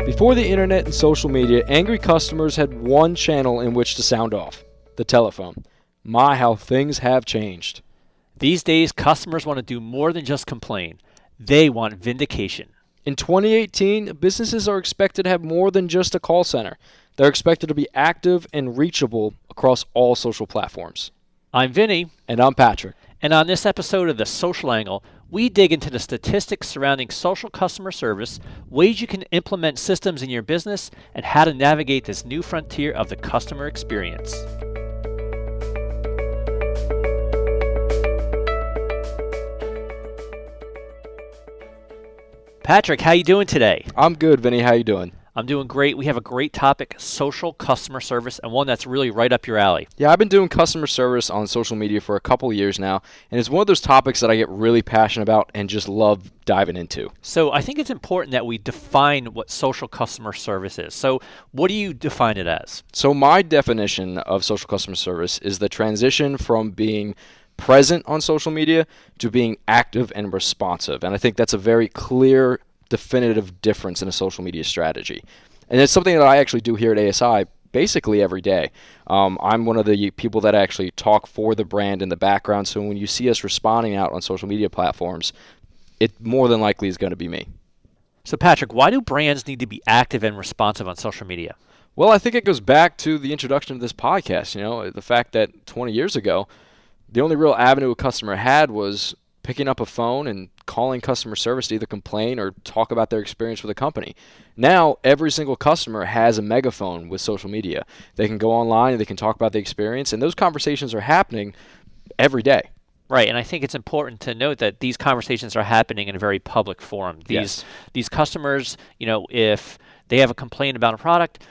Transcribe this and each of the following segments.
Before the internet and social media, angry customers had one channel in which to sound off: the telephone. My, how things have changed. These days, customers want to do more than just complain. They want vindication. In 2018, businesses are expected to have more than just a call center. They're expected to be active and reachable across all social platforms. I'm Vinny. And I'm Patrick. And on this episode of The Social Angle, we dig into the statistics surrounding social customer service, ways you can implement systems in your business, and how to navigate this new frontier of the customer experience. Patrick, how you doing today? I'm good, Vinny. How you doing? I'm doing great. We have a great topic, social customer service, and one that's really right up your alley. Yeah, I've been doing customer service on social media for a couple years now, and it's one of those topics that I get really passionate about and just love diving into. So I think it's important that we define what social customer service is. So what do you define it as? So my definition of social customer service is the transition from being present on social media to being active and responsive. And I think that's a very clear, definitive difference in a social media strategy. And it's something that I actually do here at ASI basically every day. I'm one of the people that actually talk for the brand in the background. So when you see us responding out on social media platforms, it more than likely is going to be me. So Patrick, why do brands need to be active and responsive on social media? Well, I think it goes back to the introduction of this podcast. You know, the fact that 20 years ago, the only real avenue a customer had was picking up a phone and calling customer service to either complain or talk about their experience with a company. Now, every single customer has a megaphone with social media. They can go online and they can talk about the experience, and those conversations are happening every day. Right, and I think it's important to note that these conversations are happening in a very public forum. These customers, you know, if they have a complaint about a product,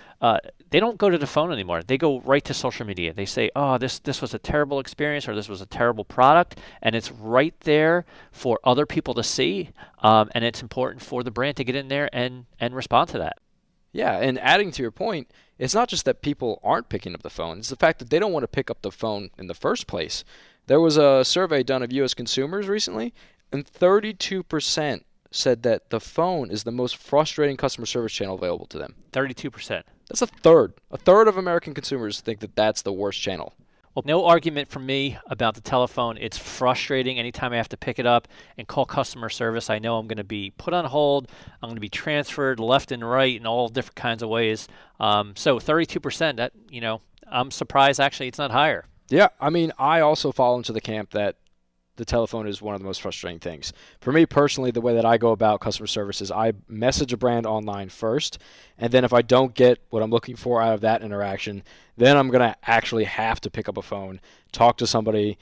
they don't go to the phone anymore. They go right to social media. They say, oh, this was a terrible experience, or this was a terrible product, and it's right there for other people to see, and it's important for the brand to get in there and respond to that. Yeah, and adding to your point, it's not just that people aren't picking up the phone. It's the fact that they don't want to pick up the phone in the first place. There was a survey done of U.S. consumers recently, and 32% said that the phone is the most frustrating customer service channel available to them. 32%. That's a third. A third of American consumers think that that's the worst channel. Well, no argument from me about the telephone. It's frustrating anytime I have to pick it up and call customer service. I know I'm going to be put on hold. I'm going to be transferred left and right in all different kinds of ways. So 32%, that, you know, I'm surprised actually it's not higher. Yeah, I mean, I also fall into the camp that the telephone is one of the most frustrating things. For me personally, the way that I go about customer service is I message a brand online first, and then if I don't get what I'm looking for out of that interaction, then I'm going to actually have to pick up a phone, talk to somebody,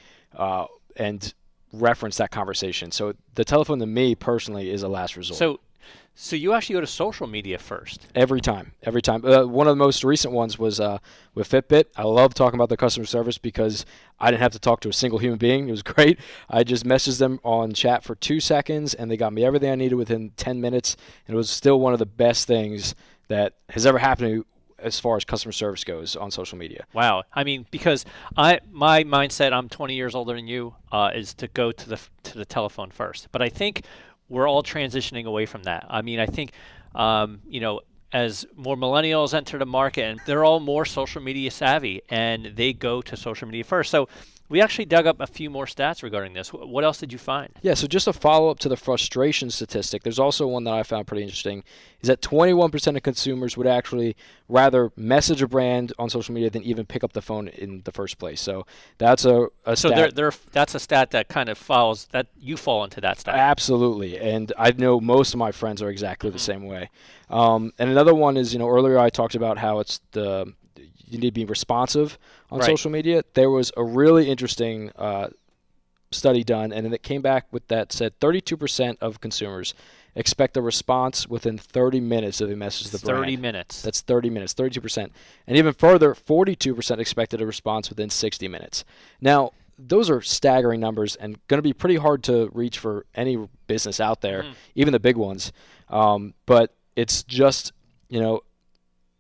and reference that conversation. So the telephone to me personally is a last resort. So you actually go to social media first? Every time. One of the most recent ones was with Fitbit. I love talking about the customer service because I didn't have to talk to a single human being. It was great. I just messaged them on chat for 2 seconds, and they got me everything I needed within 10 minutes. And it was still one of the best things that has ever happened to me as far as customer service goes on social media. Wow. I mean, because my mindset, I'm 20 years older than you, is to go to the telephone first. But I think we're all transitioning away from that. I mean, I think, you know, as more millennials enter the market, and they're all more social media savvy, and they go to social media first. So we actually dug up a few more stats regarding this. What else did you find? Yeah, so just a follow-up to the frustration statistic, there's also one that I found pretty interesting, is that 21% of consumers would actually rather message a brand on social media than even pick up the phone in the first place. So that's a stat. So that's a stat that kind of follows, that you fall into that stat. Absolutely, and I know most of my friends are exactly the same way. And another one is, you know, earlier I talked about how you need to be responsive on social media. There was a really interesting study done, and it came back with that said 32% of consumers expect a response within 30 minutes of a message to the brand. 30 minutes. That's 30 minutes, 32%. And even further, 42% expected a response within 60 minutes. Now, those are staggering numbers and going to be pretty hard to reach for any business out there, even the big ones. But it's just, you know,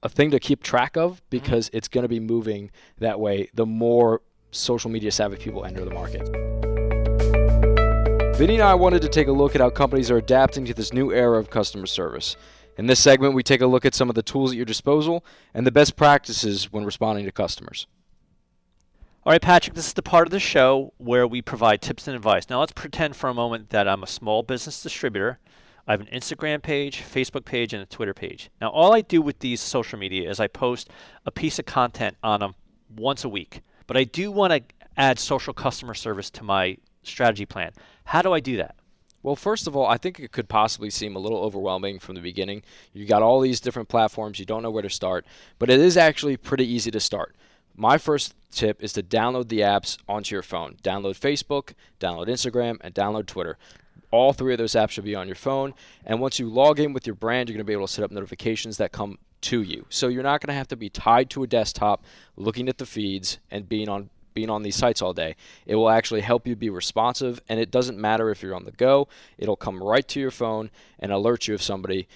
a thing to keep track of because it's going to be moving that way the more social media savvy people enter the market. Vinny and I wanted to take a look at how companies are adapting to this new era of customer service. In this segment, we take a look at some of the tools at your disposal and the best practices when responding to customers. All right, Patrick, this is the part of the show where we provide tips and advice. Now, let's pretend for a moment that I'm a small business distributor. I have an Instagram page, Facebook page, and a Twitter page. Now, all I do with these social media is I post a piece of content on them once a week. But I do want to add social customer service to my strategy plan. How do I do that? Well, first of all, I think it could possibly seem a little overwhelming from the beginning. You got all these different platforms, you don't know where to start, but it is actually pretty easy to start. My first tip is to download the apps onto your phone. Download Facebook, download Instagram, and download Twitter. All three of those apps should be on your phone, and once you log in with your brand, you're going to be able to set up notifications that come to you. So you're not going to have to be tied to a desktop, looking at the feeds, and being on these sites all day. It will actually help you be responsive, and it doesn't matter if you're on the go. It'll come right to your phone and alert you if somebody,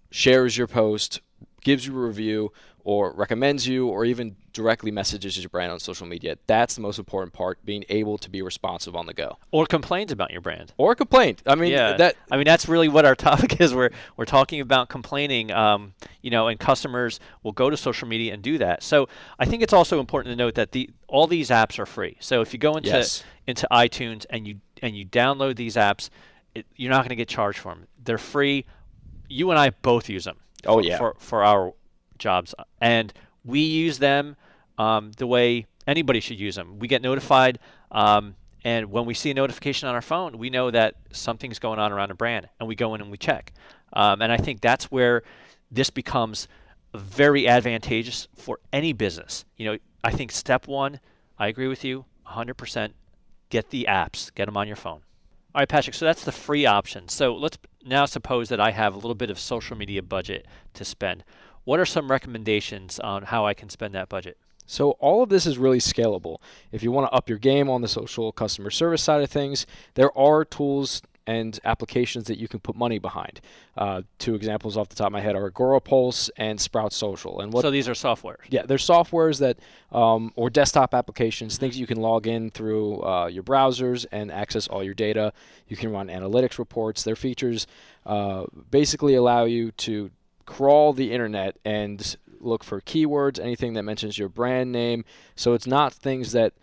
shares your post, gives you a review, or recommends you, or even directly messages your brand on social media. That's the most important part, being able to be responsive on the go. Or complains about your brand. Or complaint. That's really what our topic is. We're talking about complaining, and customers will go to social media and do that. So I think it's also important to note that all these apps are free. So if you go into iTunes and you download these apps, you're not going to get charged for them. They're free. You and I both use them. For our jobs, and we use them the way anybody should use them. We get notified, and when we see a notification on our phone, we know that something's going on around a brand, and we go in and we check. And I think that's where this becomes very advantageous for any business. I think step one, I agree with you 100%. Get the apps, get them on your phone. All right, Patrick, so that's the free option. So let's now suppose that I have a little bit of social media budget to spend. What are some recommendations on how I can spend that budget? So all of this is really scalable. If you want to up your game on the social customer service side of things, there are tools and applications that you can put money behind. Two examples off the top of my head are Agorapulse and Sprout Social. So these are softwares? Yeah, they're softwares that, or desktop applications, things you can log in through your browsers and access all your data. You can run analytics reports. Their features basically allow you to crawl the internet and look for keywords, anything that mentions your brand name. So it's not things that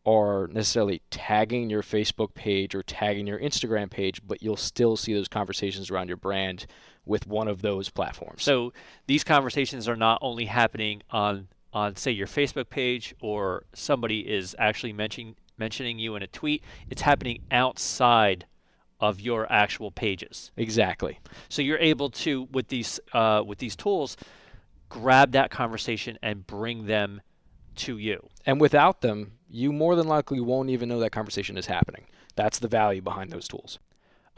are necessarily tagging your Facebook page or tagging your Instagram page, but you'll still see those conversations around your brand with one of those platforms. So these conversations are not only happening on say your Facebook page, or somebody is actually mentioning you in a tweet. It's happening outside of your actual pages. Exactly. So you're able to, with these tools, grab that conversation and bring them to you. And without them, you more than likely won't even know that conversation is happening. That's the value behind those tools.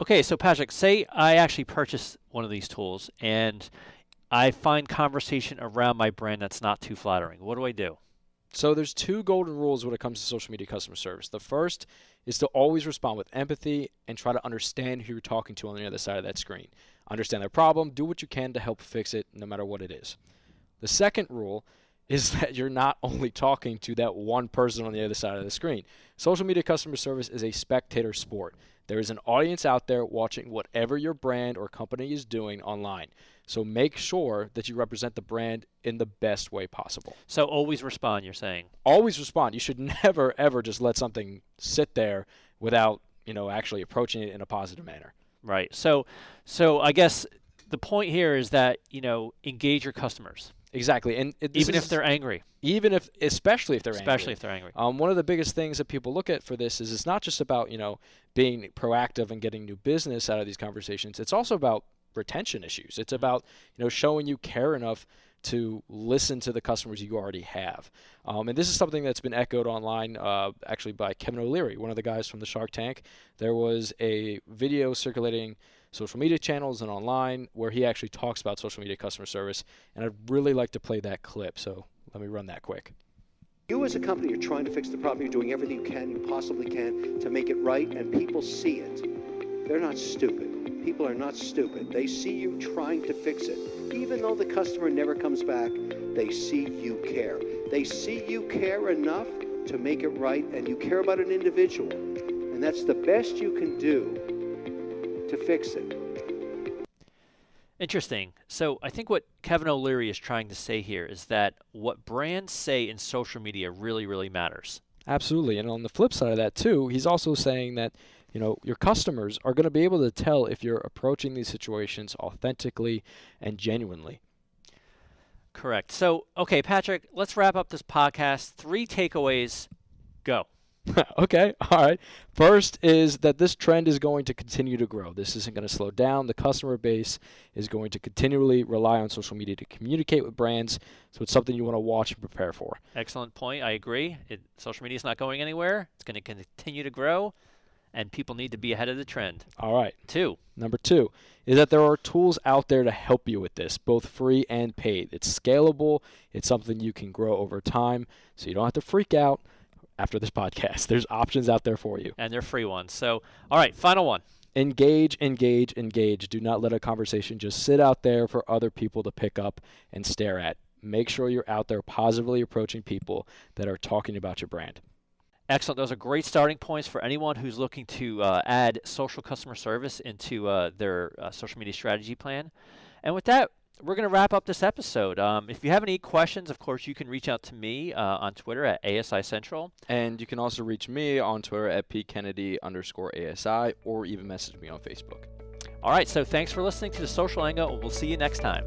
Okay, so Patrick, say I actually purchase one of these tools and I find conversation around my brand that's not too flattering. What do I do? So there's two golden rules when it comes to social media customer service. The first is to always respond with empathy and try to understand who you're talking to on the other side of that screen. Understand their problem, do what you can to help fix it, no matter what it is. The second rule is that you're not only talking to that one person on the other side of the screen. Social media customer service is a spectator sport. There is an audience out there watching whatever your brand or company is doing online. So make sure that you represent the brand in the best way possible. So always respond, you're saying? Always respond. You should never, ever just let something sit there without, actually approaching it in a positive manner. Right. So I guess the point here is that, engage your customers. Exactly. And even if they're angry. Especially if they're angry. Especially if they're angry. One of the biggest things that people look at for this is it's not just about, being proactive and getting new business out of these conversations. It's also about retention issues. It's about, showing you care enough to listen to the customers you already have. And this is something that's been echoed online, actually by Kevin O'Leary, one of the guys from the Shark Tank. There was a video circulating social media channels and online where he actually talks about social media customer service, and I'd really like to play that clip, so let me run that quick. You as a company are trying to fix the problem. You're doing everything you possibly can to make it right, and people see it. They're not stupid. People are not stupid. They see you trying to fix it. Even though the customer never comes back, they see you care. They see you care enough to make it right, and you care about an individual. And that's the best you can do to fix it. Interesting. So I think what Kevin O'Leary is trying to say here is that what brands say in social media really, really matters. Absolutely. And on the flip side of that too, he's also saying that, your customers are going to be able to tell if you're approaching these situations authentically and genuinely. Correct. So, okay, Patrick, let's wrap up this podcast. 3 takeaways. Go. Okay, all right. First is that this trend is going to continue to grow. This isn't going to slow down. The customer base is going to continually rely on social media to communicate with brands, so it's something you want to watch and prepare for. Excellent point. I agree. Social media is not going anywhere. It's going to continue to grow, and people need to be ahead of the trend. All right. 2. Number 2 is that there are tools out there to help you with this, both free and paid. It's scalable. It's something you can grow over time, so you don't have to freak out after this podcast. There's options out there for you. And they're free ones. So, all right, final one. Engage, engage, engage. Do not let a conversation just sit out there for other people to pick up and stare at. Make sure you're out there positively approaching people that are talking about your brand. Excellent. Those are great starting points for anyone who's looking to add social customer service into their social media strategy plan. And with that, we're going to wrap up this episode. If you have any questions, of course, you can reach out to me on Twitter at ASI Central. And you can also reach me on Twitter at pkennedy_ASI or even message me on Facebook. All right, so thanks for listening to The Social Angle. We'll see you next time.